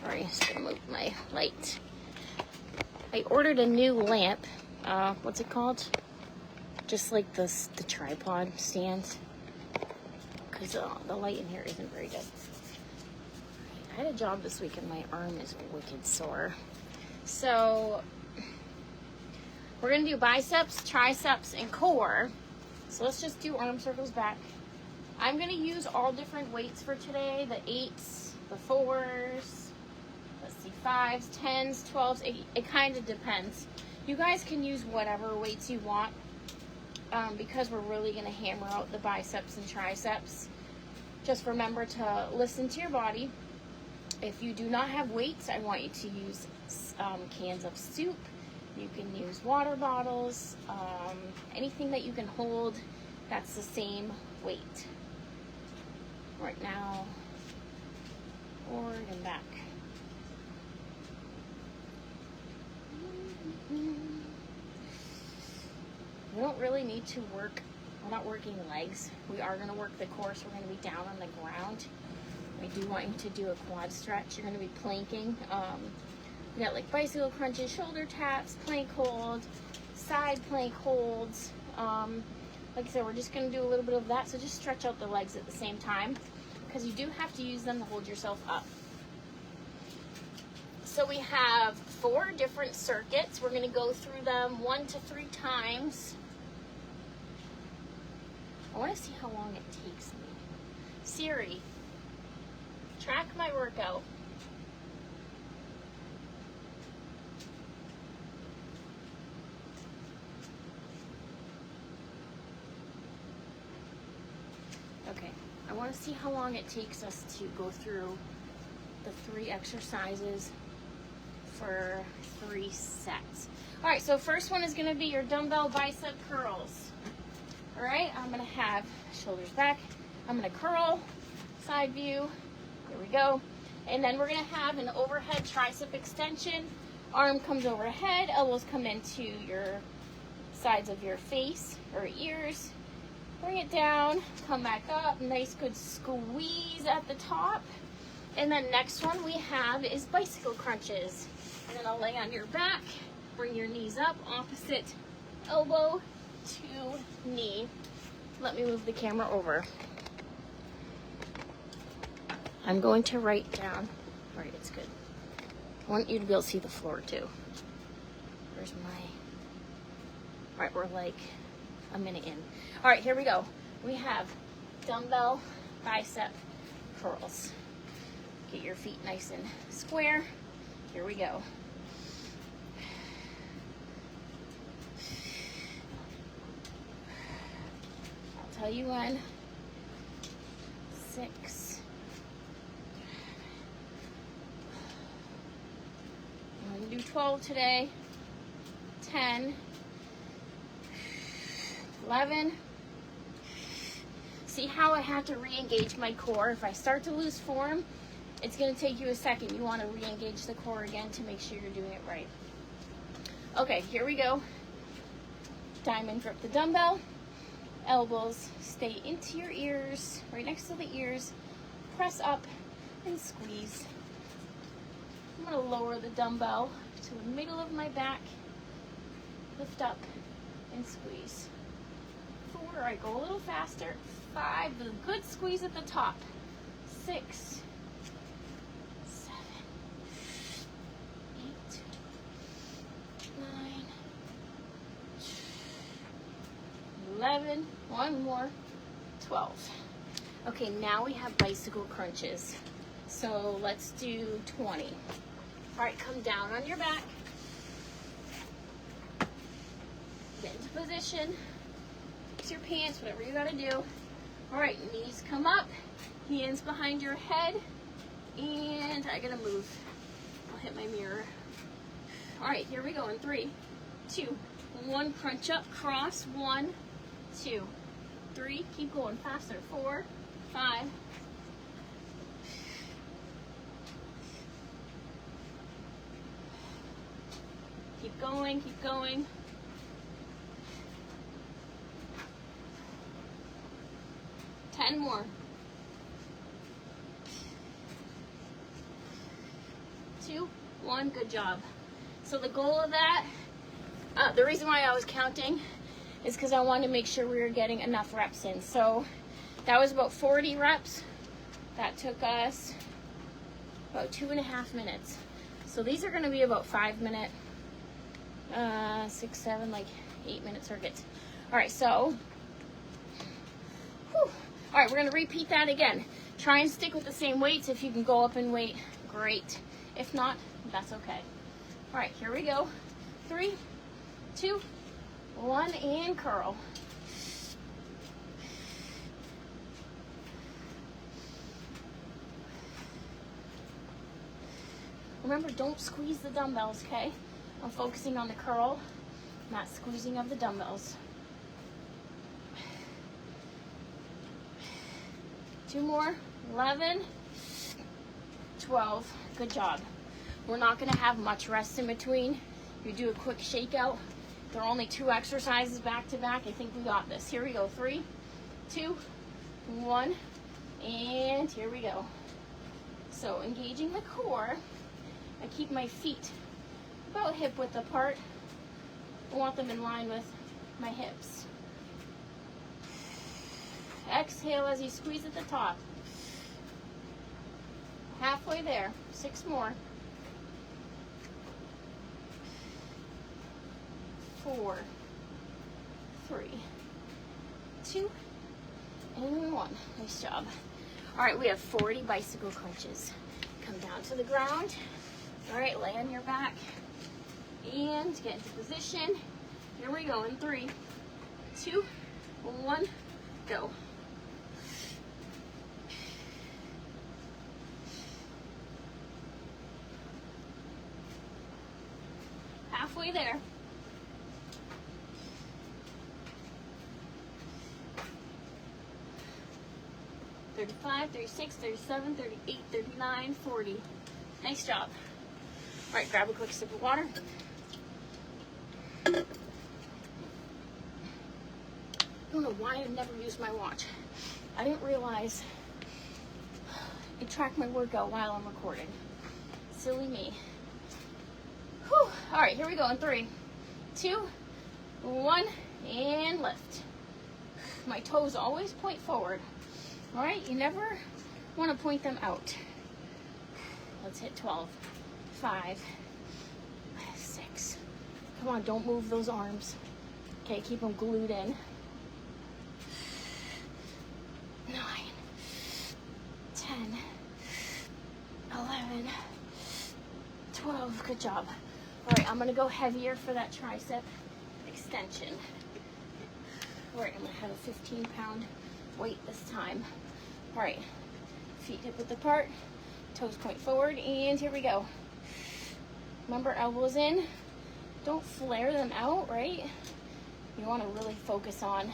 Sorry, I'm just gonna move my light. I ordered a new lamp. What's it called? Just like the tripod stand. Because the light in here isn't very good. I had a job this week and my arm is wicked sore. So we're gonna do biceps, triceps, and core. So let's just do arm circles back. I'm gonna use all different weights for today. The 8s, the 4s, let's see, 5s, 10s, 12s. It kind of depends. You guys can use whatever weights you want because we're really gonna hammer out the biceps and triceps. Just remember to listen to your body. If you do not have weights, I want you to use cans of soup. You can use water bottles, anything that you can hold that's the same weight. Right now, forward and back. We don't really need to work, we're not working legs. We are gonna work the core, so we're gonna be down on the ground. I do want you to do a quad stretch. You're gonna be planking. We got like bicycle crunches, shoulder taps, plank hold, side plank holds. Like I said, we're just gonna do a little bit of that. So just stretch out the legs at the same time because you do have to use them to hold yourself up. So we have 4 different circuits. We're gonna go through them 1 to 3 times. I wanna see how long it takes me. Siri, track my workout. Okay, I want to see how long it takes us to go through the 3 exercises for 3 sets. All right, so first one is going to be your dumbbell bicep curls. All right, I'm going to have shoulders back. I'm going to curl, side view. Here we go. And then we're going to have an overhead tricep extension. Arm comes overhead, elbows come into your sides of your face or ears. Bring it down, come back up, nice good squeeze at the top. And then next one we have is bicycle crunches. And then I'll lay on your back, bring your knees up, opposite elbow to knee. Let me move the camera over. I'm going to write down, all right, it's good. I want you to be able to see the floor too. Where's my, all right, we're like a minute in. All right, here we go. We have dumbbell bicep curls. Get your feet nice and square. Here we go. I'll tell you when. 6. I'm gonna do 12 today. 10. 11. See how I have to re-engage my core? If I start to lose form, it's going to take you a second. You want to re-engage the core again to make sure you're doing it right. Okay, here we go. Diamond grip the dumbbell. Elbows stay into your ears, right next to the ears. Press up and squeeze. I'm going to lower the dumbbell to the middle of my back. Lift up and squeeze. 4, I go a little faster. 5, the good squeeze at the top. 6, 7, 8, 9, 11, one more, 12. Okay, now we have bicycle crunches. So let's do 20. All right, come down on your back. Get into position. Fix your pants, whatever you gotta do. All right, knees come up, hands behind your head, and I gotta move. I'll hit my mirror. All right, here we go in 3, 2, 1, crunch up, cross, 1, 2, 3, keep going faster, 4, 5, keep going, keep going. 10 more. 2, 1, good job. So the goal of that, the reason why I was counting is because I wanted to make sure we were getting enough reps in. So that was about 40 reps. That took us about 2.5 minutes. So these are gonna be about 5-minute, 6, 7, like 8-minute circuits. All right, so, whew. All right, we're gonna repeat that again. Try and stick with the same weights. If you can go up in weight, great. If not, that's okay. All right, here we go. 3, 2, 1, and curl. Remember, don't squeeze the dumbbells, okay? I'm focusing on the curl, not squeezing of the dumbbells. 2 more, 11, 12, good job. We're not gonna have much rest in between. You do a quick shakeout. There are only 2 exercises back to back. I think we got this. Here we go, 3, 2, 1, and here we go. So engaging the core, I keep my feet about hip width apart. I want them in line with my hips. Exhale as you squeeze at the top. Halfway there, 6 more. 4, 3, 2, and 1. Nice job. All right, we have 40 bicycle crunches. Come down to the ground. All right, lay on your back and get into position. Here we go in 3, 2, 1, go. Halfway there. 35, 36, 37, 38, 39, 40. Nice job. All right, grab a quick sip of water. I don't know why I've never used my watch. I didn't realize it tracked my workout while I'm recording. Silly me. Whew. All right, here we go in 3, 2, 1, and lift. My toes always point forward. All right, you never want to point them out. Let's hit 12, 5, 6. Come on, don't move those arms. Okay, keep them glued in. 9, 10, 11, 12. Good job. All right, I'm gonna go heavier for that tricep extension. All right, I'm gonna have a 15-pound weight this time. All right, feet hip width apart, toes point forward, and here we go. Remember, elbows in. Don't flare them out, right? You want to really focus on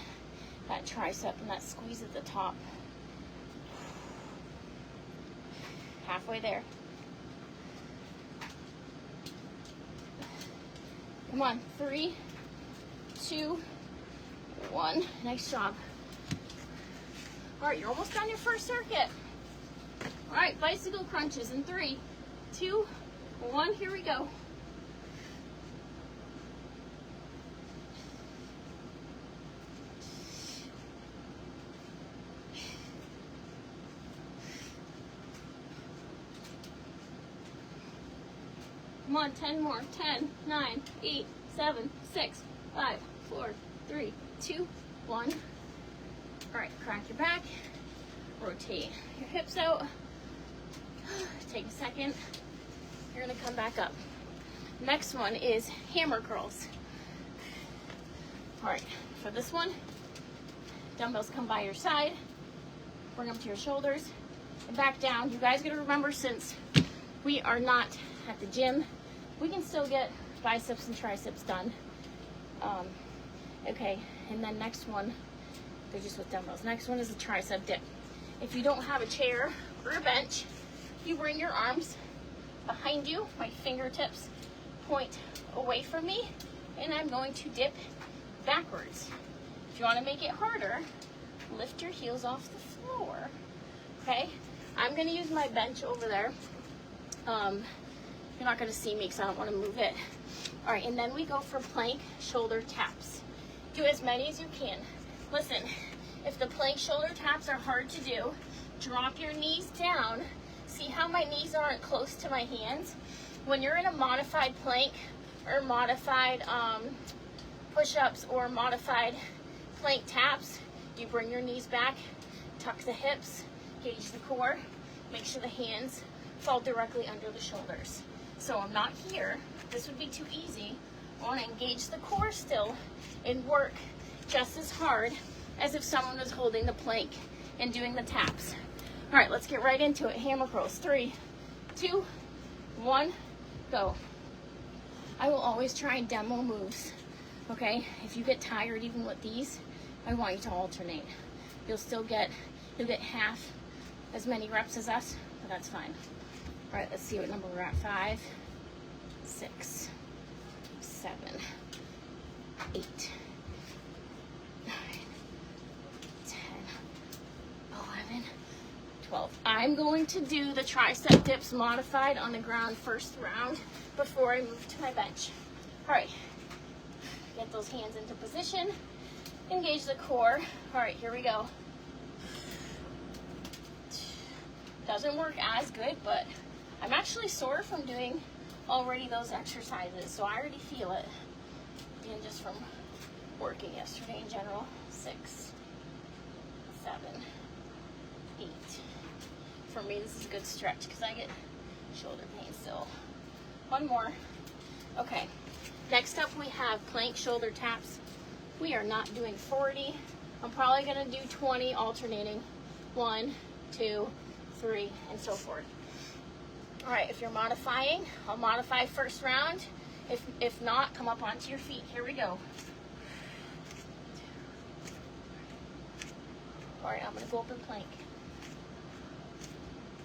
that tricep and that squeeze at the top. Halfway there. Come on, 3, 2, 1. Nice job. All right, you're almost done your first circuit. All right, bicycle crunches in 3, 2, 1. Here we go. Come on, 10 more. 10, 9, 8, 7, 6, 5, 4, 3, 2, 1. All right, crack your back, rotate your hips out. Take a second. You're gonna come back up. Next one is hammer curls. All right, for this one, dumbbells come by your side, bring them to your shoulders, and back down. You guys gotta remember, since we are not at the gym, we can still get biceps and triceps done. Okay, and then next one, they're just with dumbbells. Next one is a tricep dip. If you don't have a chair or a bench, you bring your arms behind you. My fingertips point away from me, and I'm going to dip backwards. If you want to make it harder, lift your heels off the floor. Okay, I'm going to use my bench over there. You're not gonna see me because I don't wanna move it. All right, and then we go for plank shoulder taps. Do as many as you can. Listen, if the plank shoulder taps are hard to do, drop your knees down. See how my knees aren't close to my hands? When you're in a modified plank or modified push-ups or modified plank taps, you bring your knees back, tuck the hips, gauge the core, make sure the hands fall directly under the shoulders. So I'm not here. This would be too easy. I want to engage the core still and work just as hard as if someone was holding the plank and doing the taps. All right, let's get right into it. Hammer curls. 3, 2, 1, go. I will always try demo moves, okay? If you get tired even with these, I want you to alternate. You'll get half as many reps as us, but that's fine. All right, let's see what number we're at. 5, 6, 7, 8, 9, 10, 11, 12. I'm going to do the tricep dips modified on the ground first round before I move to my bench. All right, get those hands into position, engage the core. All right, here we go. Doesn't work as good, but I'm actually sore from doing already those exercises, so I already feel it. And just from working yesterday in general. 6, 7, 8. For me, this is a good stretch because I get shoulder pain still. One more. Okay. Next up, we have plank shoulder taps. We are not doing 40. I'm probably going to do 20 alternating. 1, 2, 3, and so forth. All right, if you're modifying, I'll modify first round. If not, come up onto your feet. Here we go. All right, I'm gonna go up in plank.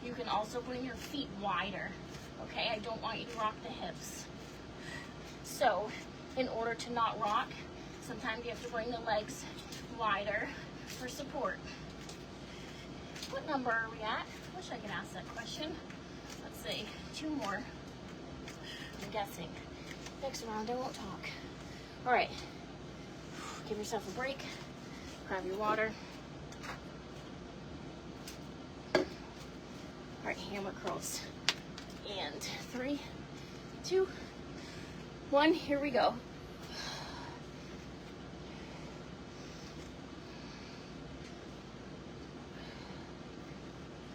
You can also bring your feet wider, okay? I don't want you to rock the hips. So, in order to not rock, sometimes you have to bring the legs wider for support. What number are we at? I wish I could ask that question. Let's see, 2 more, I'm guessing. Next round, I won't talk. All right, give yourself a break, grab your water. All right, hammer curls. And 3, 2, 1, here we go.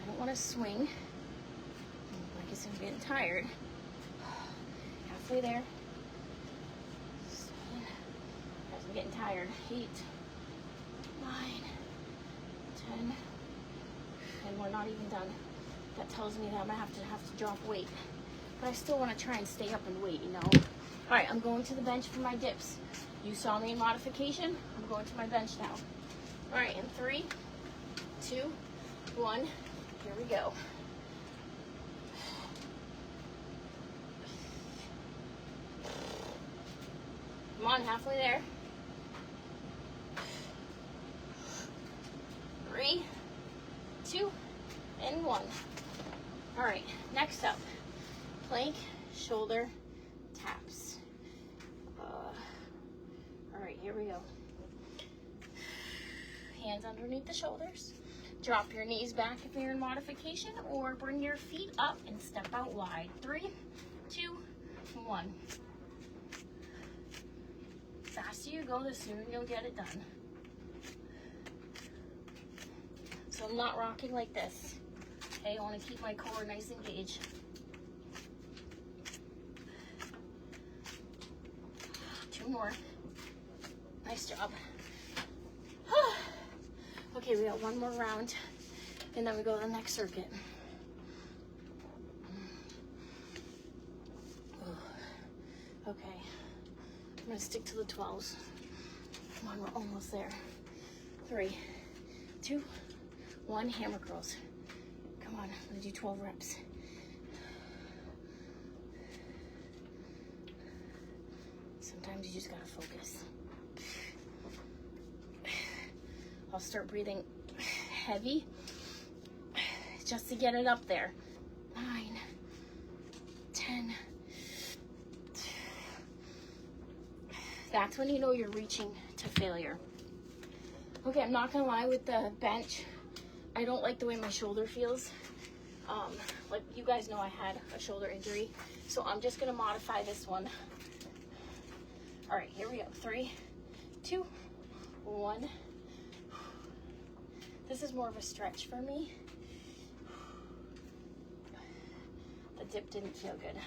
I don't want to swing. I guess I'm getting tired. Halfway there. I'm getting tired. 8, 9, 10, and we're not even done. That tells me that I'm gonna have to drop weight. But I still want to try and stay up and wait, you know. All right, I'm going to the bench for my dips. You saw me in modification. I'm going to my bench now. All right, in 3, 2, 1, here we go. Come on, halfway there. 3, 2, and 1. All right, next up, plank shoulder taps. All right, here we go. Hands underneath the shoulders. Drop your knees back if you're in modification, or bring your feet up and step out wide. 3, 2, 1. The faster you go, the sooner you'll get it done. So I'm not rocking like this. Okay, I want to keep my core nice and engaged. Two more. Nice job. Okay, we got one more round, and then we go to the next circuit. Okay, I'm gonna stick to the 12s. Come on, we're almost there. 3, 2, 1, hammer curls. Come on, I'm gonna do 12 reps. Sometimes you just gotta focus. I'll start breathing heavy just to get it up there. 9, 10, That's when you know you're reaching to failure. Okay, I'm not gonna lie, with the bench, I don't like the way my shoulder feels. Like you guys know, I had a shoulder injury, so I'm just gonna modify this one. All right, here we go. 3, 2, 1. This is more of a stretch for me. The dip didn't feel good.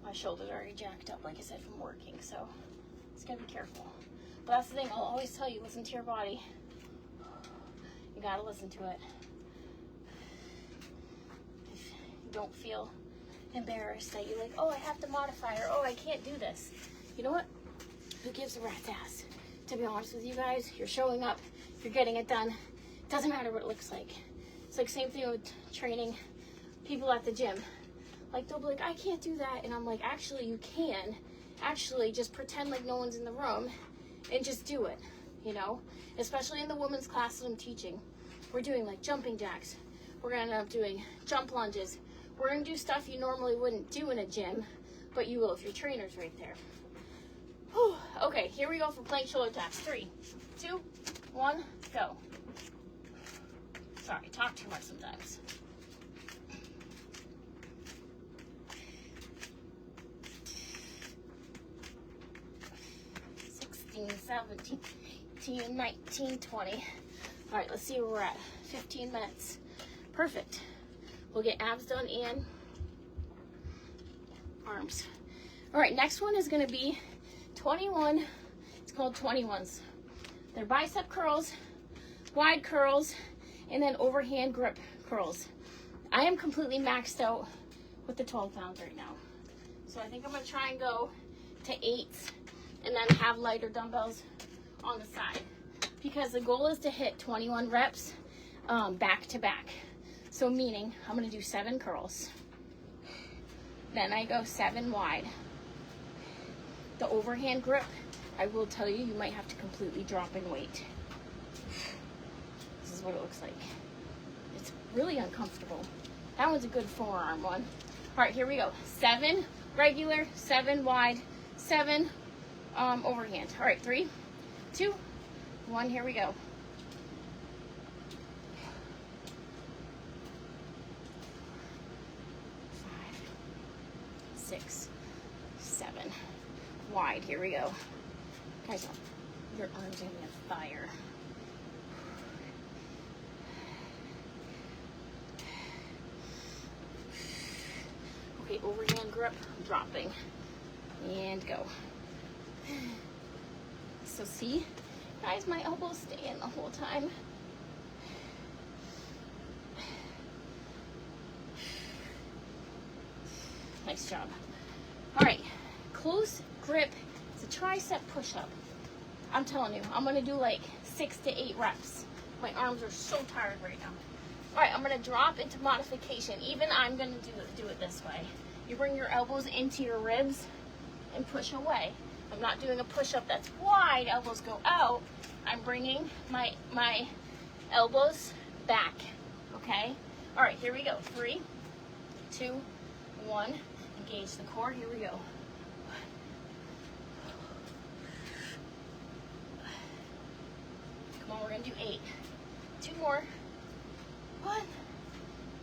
My shoulders are already jacked up, like I said, from working, so just gotta be careful. But that's the thing, I'll always tell you, listen to your body. You gotta listen to it. If you don't feel embarrassed that you're like, oh, I have to modify, or oh, I can't do this. You know what? Who gives a rat's ass? To be honest with you guys, you're showing up, you're getting it done. It doesn't matter what it looks like. It's like same thing with training people at the gym. Like they'll be like, I can't do that. And I'm like, actually you can. Actually just pretend like no one's in the room and just do it, you know? Especially in the women's class that I'm teaching. We're doing like jumping jacks. We're gonna end up doing jump lunges. We're gonna do stuff you normally wouldn't do in a gym, but you will if your trainer's right there. Whew. Okay, here we go for plank shoulder taps. 3, 2, 1, go. Sorry, I talk too much sometimes. 17, 18, 19, 20. All right, let's see where we're at. 15 minutes. Perfect. We'll get abs done and arms. All right, next one is going to be 21. It's called 21s. They're bicep curls, wide curls, and then overhand grip curls. I am completely maxed out with the 12 pounds right now. So I think I'm going to try and go to 8s and then have lighter dumbbells on the side. Because the goal is to hit 21 reps back to back. So meaning I'm going to do 7 curls. Then I go 7 wide. The overhand grip, I will tell you, you might have to completely drop in weight. This is what it looks like. It's really uncomfortable. That one's a good forearm one. All right, here we go. 7 regular, 7 wide, 7 overhand. All right, 3, 2, 1, here we go. 5, 6, 7. Wide, here we go. Guys, your arms are gonna be on fire. Okay, overhand grip, dropping, and go. So see, guys, my elbows stay in the whole time. Nice job. All right, close grip. It's a tricep push-up. I'm telling you, I'm gonna do like 6 to 8 reps. My arms are so tired right now. All right, I'm gonna drop into modification. Even I'm gonna do it this way. You bring your elbows into your ribs and push away. I'm not doing a push-up that's wide, elbows go out. I'm bringing my elbows back, okay? All right, here we go. 3, 2, 1. Engage the core, here we go. Come on, we're gonna do 8. 2 more. 1.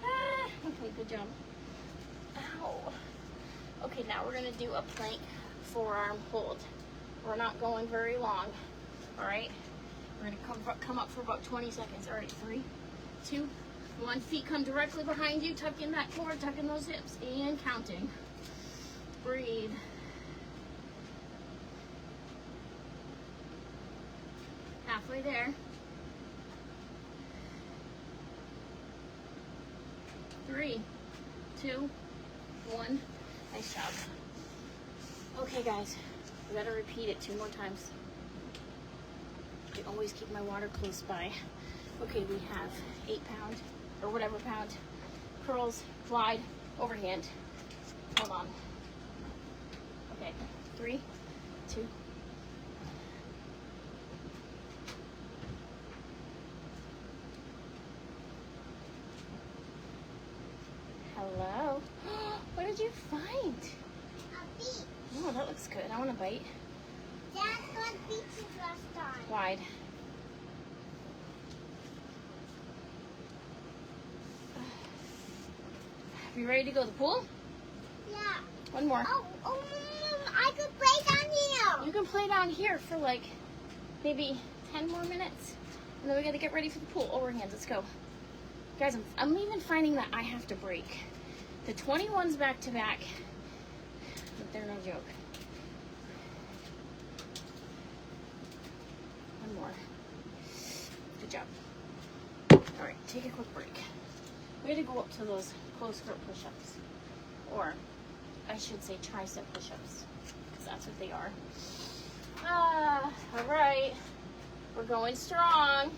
Ah. Okay, good job. Ow. Okay, now we're gonna do a plank forearm hold. We're not going very long. All right, we're gonna come up for about 20 seconds. All right, 3, 2, 1. Feet come directly behind you. Tuck in that core, tuck in those hips, and counting. Breathe. Halfway there. 3, 2, 1. Nice job. Okay, guys, we gotta repeat it 2 more times. I always keep my water close by. Okay, we have 8 pound or whatever pound curls, wide, overhand. Hold on. Okay, 3, 2. Hello. What did you find? A bee. Oh, that looks good. I want to bite. Dad got beaches last time. Wide. You ready to go to the pool? Yeah. One more. Oh, I could play down here. You can play down here for like maybe 10 more minutes. And then we got to get ready for the pool. Overhands, let's go. Guys, I'm even finding that I have to break. The 21s back to back, but they're no joke. One more. Good job. All right, take a quick break. We got to go up to those close grip push-ups. Or, I should say tricep push-ups, because that's what they are. All right. We're going strong.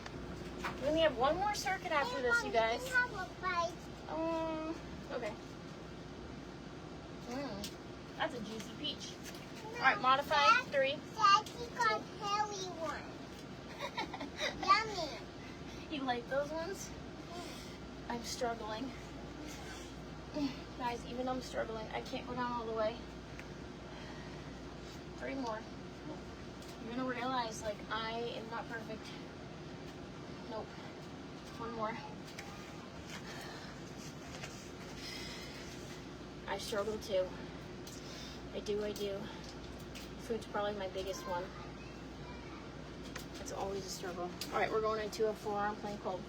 We only have one more circuit after this, you guys. Okay. That's a juicy peach. All right, modify. 3. Daddy got hairy one. Yummy. You like those ones? I'm struggling. Guys, even I'm struggling. I can't go down all the way. 3 more. You're gonna realize, like, I am not perfect. Nope. 1 more. I struggle too. I do. Food's probably my biggest one. It's always a struggle. All right, we're going into a forearm plank hold.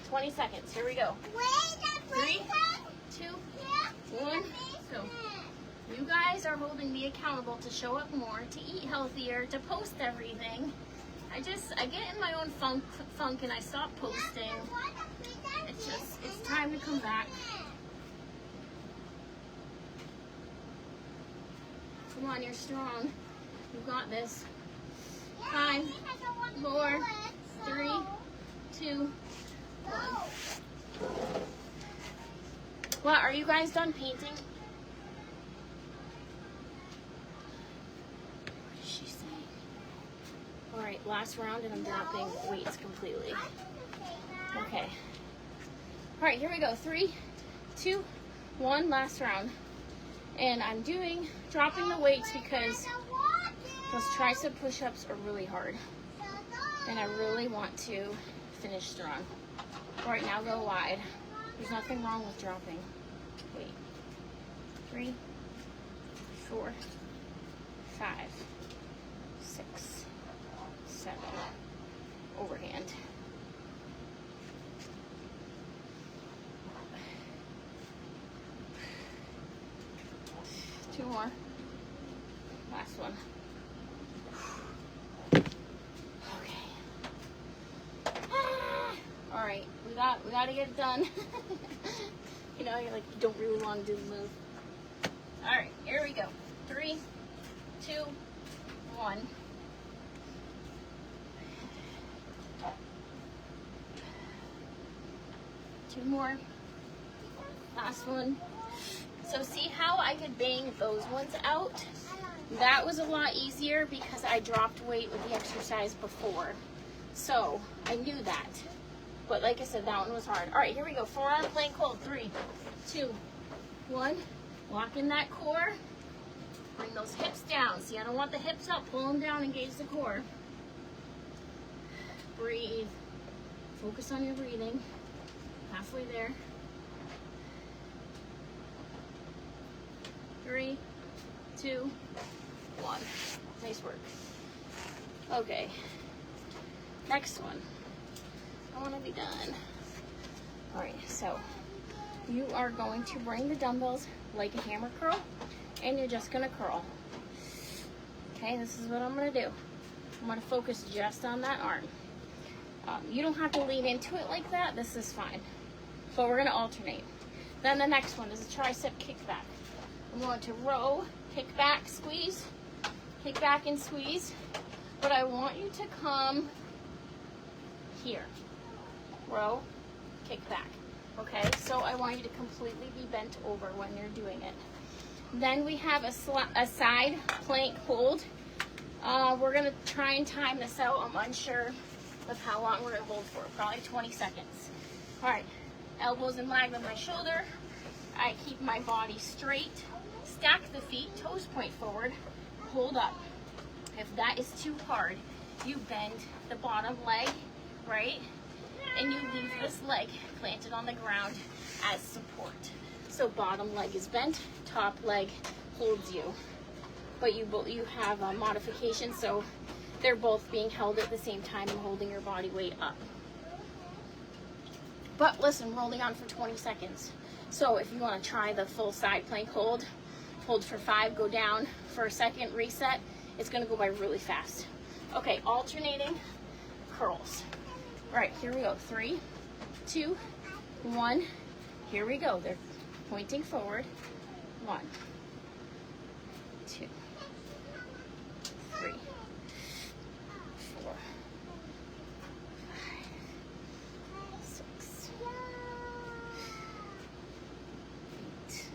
20 seconds. Here we go. 3, 2, 1, go. You guys are holding me accountable to show up more, to eat healthier, to post everything. I get in my own funk and I stop posting. It's time to come back. Come on, you're strong. You got this. 5, 4, 3, 2, 1. What, are you guys done painting? What is she saying? All right, last round and I'm dropping weights completely. Okay. All right, here we go. 3, 2, 1, last round. And I'm dropping the weights because those tricep push-ups are really hard. And I really want to finish strong. All right, now go wide. There's nothing wrong with dropping. Wait. 3, 4, 5, 6, 7. Overhand. 2 more. Last one. Okay. All right, we got to get it done. You know, you're like, you don't really want to do the move. All right, here we go. 3, 2, 1. Two more. Last one. So see how I could bang those ones out? That was a lot easier because I dropped weight with the exercise before. So I knew that. But like I said, that one was hard. All right, here we go. Forearm plank hold. 3, 2, 1. Lock in that core. Bring those hips down. See, I don't want the hips up. Pull them down. Engage the core. Breathe. Focus on your breathing. Halfway there. 3, 2, 1. Nice work. Okay. Next one. I want to be done. All right, so you are going to bring the dumbbells like a hammer curl, and you're just going to curl. Okay, this is what I'm going to do. I'm going to focus just on that arm. You don't have to lean into it like that. This is fine. But we're going to alternate. Then the next one is a tricep kickback. I'm going to row, kick back, squeeze, kick back and squeeze. But I want you to come here. Row, kick back. Okay, so I want you to completely be bent over when you're doing it. Then we have a side plank hold. We're going to try and time this out. I'm unsure of how long we're going to hold for. Probably 20 seconds. All right, elbows in line with my shoulder. I keep my body straight. Stack the feet, toes point forward, hold up. If that is too hard, you bend the bottom leg, right? And you leave this leg planted on the ground as support. So bottom leg is bent, top leg holds you. But you have a modification, so they're both being held at the same time and holding your body weight up. But listen, we're only on for 20 seconds. So if you want to try the full side plank hold for 5, go down for a second, reset. It's going to go by really fast. Okay, alternating curls. All right, here we go. 3, 2, 1. Here we go. They're pointing forward. 1, 2, 3, 4, 5, 6, 8,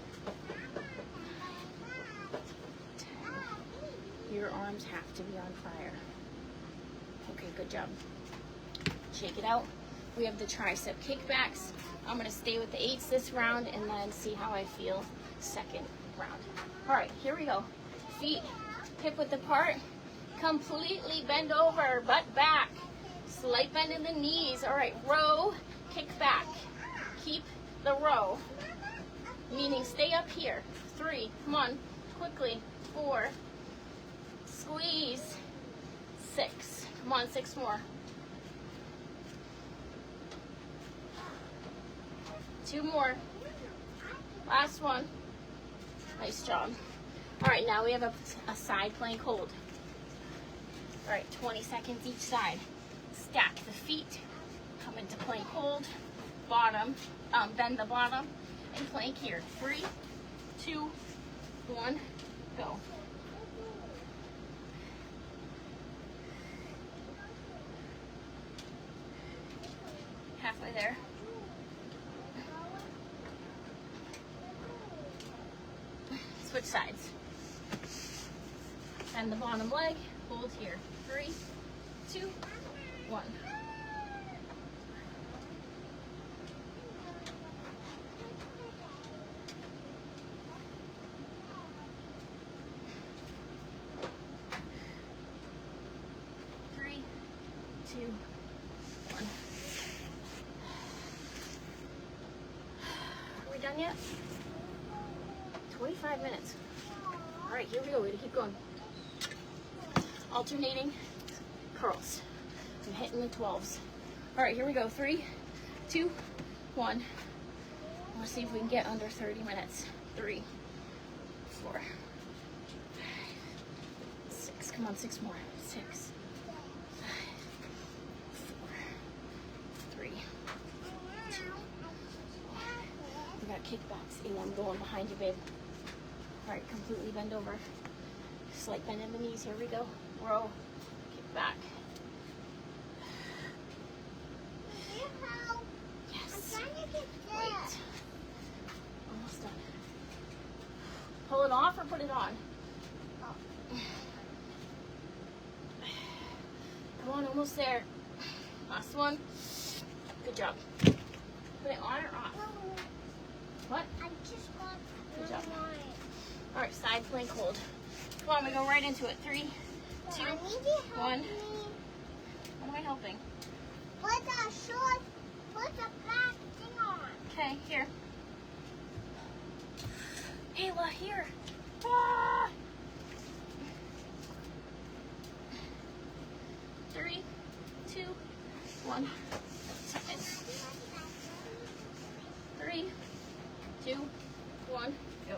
10. Your arms have to be on fire. Okay, good job. Shake it out. We have the tricep kickbacks. I'm going to stay with the 8s this round and then see how I feel second round. All right, here we go. Feet hip width apart. Completely bend over, butt back. Slight bend in the knees. All right, row, kick back. Keep the row, meaning stay up here. 3, come on, quickly. 4, squeeze. 6, come on, 6 more. 2 more. Last one. Nice job. All right, now we have a side plank hold. All right, 20 seconds each side. Stack the feet. Come into plank hold. Bottom, bend the bottom and plank here. 3, 2, 1, go. Halfway there. Switch sides. And the bottom leg, hold here. 3, 2, 1. Three, 2, 1. Are we done yet? 25 minutes. All right, here we go. Way to keep going. Alternating curls. I'm hitting the 12s. All right, here we go. 3, 2, 1. Let's see if we can get under 30 minutes. 3, 4, 5, 6. Come on, 6 more. 6, 5, 4, 3, 2. We got kickbacks. Hey, I'm going behind you, babe. All right, completely bend over. Slight bend in the knees. Here we go. Row, kick back. Yes. I'm trying to get Wait. this. Almost done. Pull it off or put it on? Come on, almost there. Last one. Good job. Put it on or off? What? I just got Good job. one. All right, side plank hold. Come on, we go right into it. 3, 2, I need you to 1. help me. What am I helping? Put the black thing on. Okay, here. Ayla, here. Ah! 3, 2, 1. 3, 2, 1, go.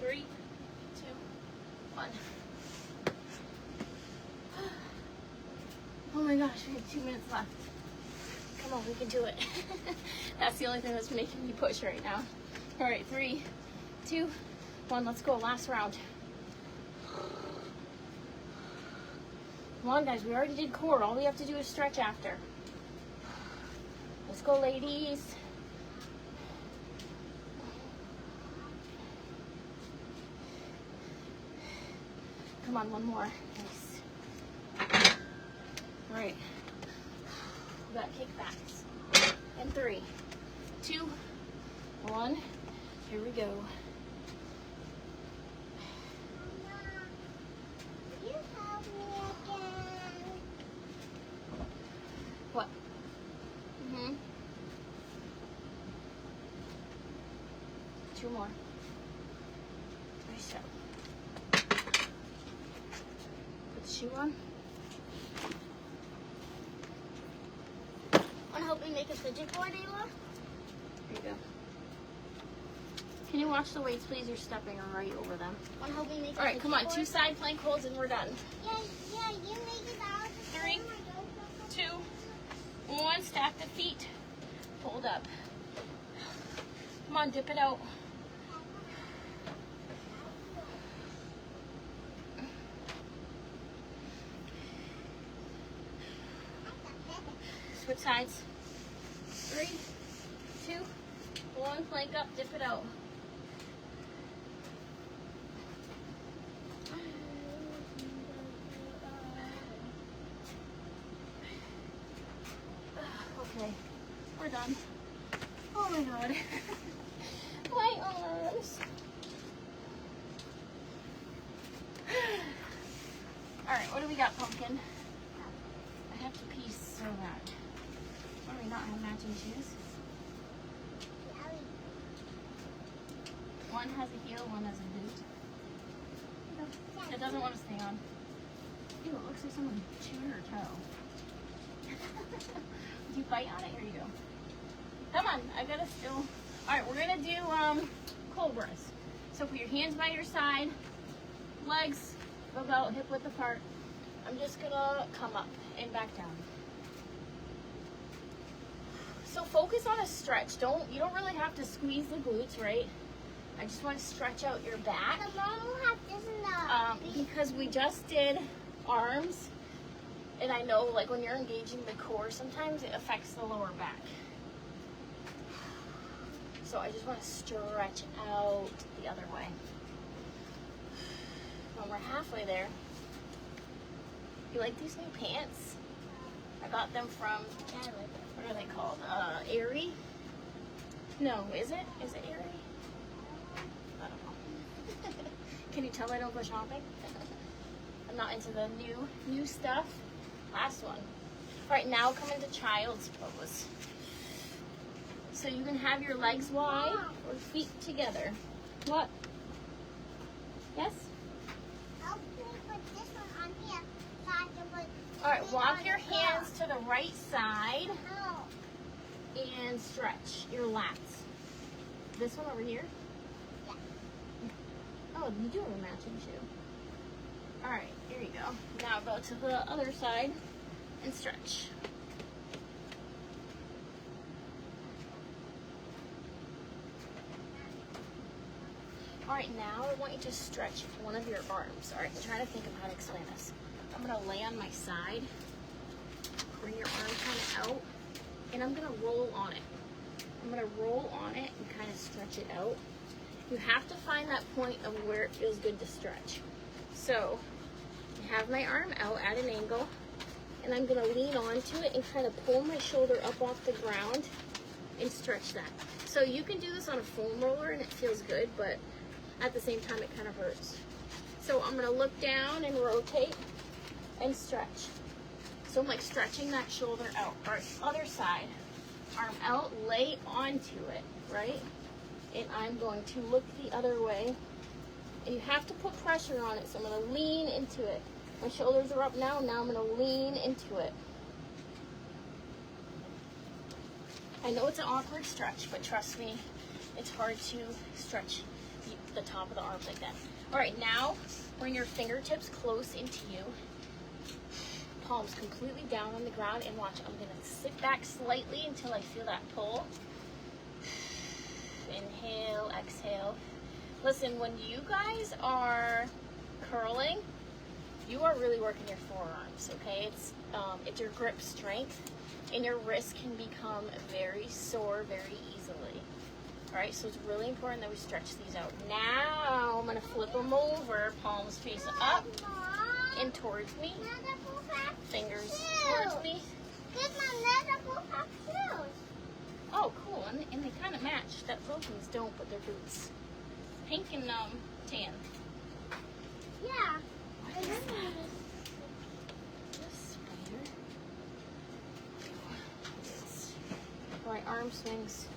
Three, 2, 1. Oh my gosh, we have 2 minutes left. Come on, we can do it. That's the only thing that's making me push right now. All right, 3, 2, 1, let's go. Last round. Come on, guys, we already did core. All we have to do is stretch after. Let's go, ladies. Come on, one more. Nice. All right. We got kickbacks. And 3, 2, 1. Here we go. You help me again. What? Mm-hmm. 2 more. Nice job. Put the shoe on. Want to help me make a fidget board, Ayla? There you go. Can you watch the weights, please? You're stepping right over them. Want to help me make All a right, fidget come on. board? 2 side plank holds and we're done. Yeah, you make it out. 3, 2, 1. Stack the feet. Hold up. Come on, dip it out. Switch sides. 3, 2, 1. Plank up, dip it out. Okay, we're done. Oh my god. My arms. Alright, what do we got, Pumpkin? I have to pee so bad. Why do we not have matching shoes? One has a heel, one has a boot. It doesn't want to stay on. Ew, it looks like someone chewed her toe. Did you bite on it? Here you go. Come on, I gotta still. Alright, we're gonna do cobras. So put your hands by your side, legs about hip width apart. I'm just gonna come up and back down. So focus on a stretch. You don't really have to squeeze the glutes, right? I just want to stretch out your back. The mom will have this in the Because we just did arms, and I know like when you're engaging the core, sometimes it affects the lower back. So I just want to stretch out the other way. When we're halfway there, you like these new pants? I got them from, what are they called? Aerie? No, is it? Is it Aerie? I don't know. Can you tell I don't go shopping? I'm not into the new stuff. Last one. All right, now come into child's pose. So you can have your legs wide or feet together. What? Yes? Help me put this one on here so I can put All right, it walk on your the hands to the right side top. and stretch your lats. This one over here? Yeah. Oh, you do have a matching shoe. All right, here you go. Now go to the other side and stretch. All right, now I want you to stretch one of your arms. All right, I'm trying to think of how to explain this. I'm gonna lay on my side, bring your arm kind of out, and I'm gonna roll on it. I'm gonna roll on it and kind of stretch it out. You have to find that point of where it feels good to stretch. So, I have my arm out at an angle, and I'm gonna lean onto it and kind of pull my shoulder up off the ground and stretch that. So you can do this on a foam roller and it feels good, but at the same time it kind of hurts. So I'm gonna look down and rotate and stretch. So I'm like stretching that shoulder out. All right, other side. Arm out, lay onto it, right? And I'm going to look the other way. And you have to put pressure on it, so I'm gonna lean into it. My shoulders are up now, now I'm gonna lean into it. I know it's an awkward stretch, but trust me, it's hard to stretch the top of the arms like that. All right, now bring your fingertips close into you. Palms completely down on the ground, and watch, I'm gonna sit back slightly until I feel that pull. Inhale, exhale. Listen, when you guys are curling, you are really working your forearms, okay? It's your grip strength, and your wrist can become very sore very easily. All right, so it's really important that we stretch these out. Now I'm gonna flip them over, palms face up, in towards me. Another full pack Fingers shoes. towards me. Get my another full pack shoes. Oh, cool. And they kind of match. That both of these don't, but they're boots. Pink and tan. Yeah. What is that? This spider. My arm swings.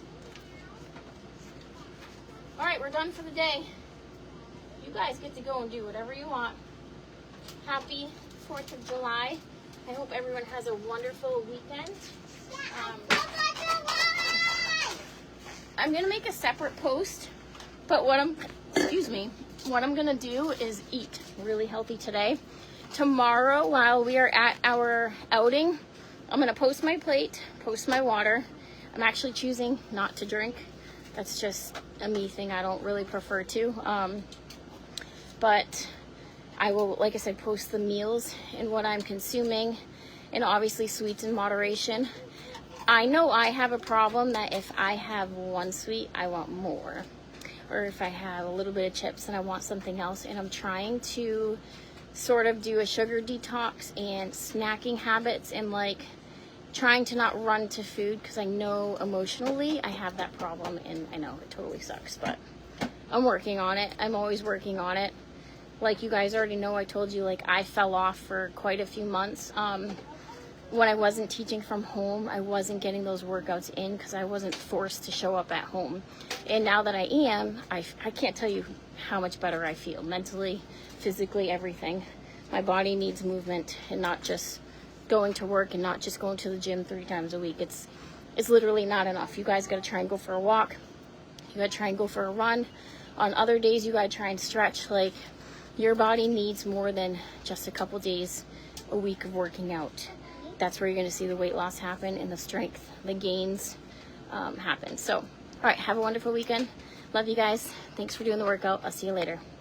All right, we're done for the day. You guys get to go and do whatever you want. Happy 4th of July. I hope everyone has a wonderful weekend. I'm gonna make a separate post, but what I'm gonna do is eat really healthy today. Tomorrow, while we are at our outing, I'm gonna post my plate, post my water. I'm actually choosing not to drink. That's just a me thing. I don't really prefer to. But I will, like I said, post the meals and what I'm consuming, and obviously sweets in moderation. I know I have a problem that if I have one sweet, I want more. Or if I have a little bit of chips and I want something else, and I'm trying to sort of do a sugar detox and snacking habits, and like trying to not run to food, because I know emotionally I have that problem, and I know it totally sucks, but I'm working on it. I'm always working on it. Like you guys already know, I told you, like, I fell off for quite a few months. When I wasn't teaching from home, I wasn't getting those workouts in because I wasn't forced to show up at home. And now that I am, I can't tell you how much better I feel mentally, physically, everything. My body needs movement, and not just going to work and not just going to the gym 3 times a week. It's literally not enough. You guys got to try and go for a walk. You got to try and go for a run. On other days, you got to try and stretch. Like, your body needs more than just a couple days a week of working out. That's where you're going to see the weight loss happen and the strength, the gains happen. So, all right, have a wonderful weekend. Love you guys. Thanks for doing the workout. I'll see you later.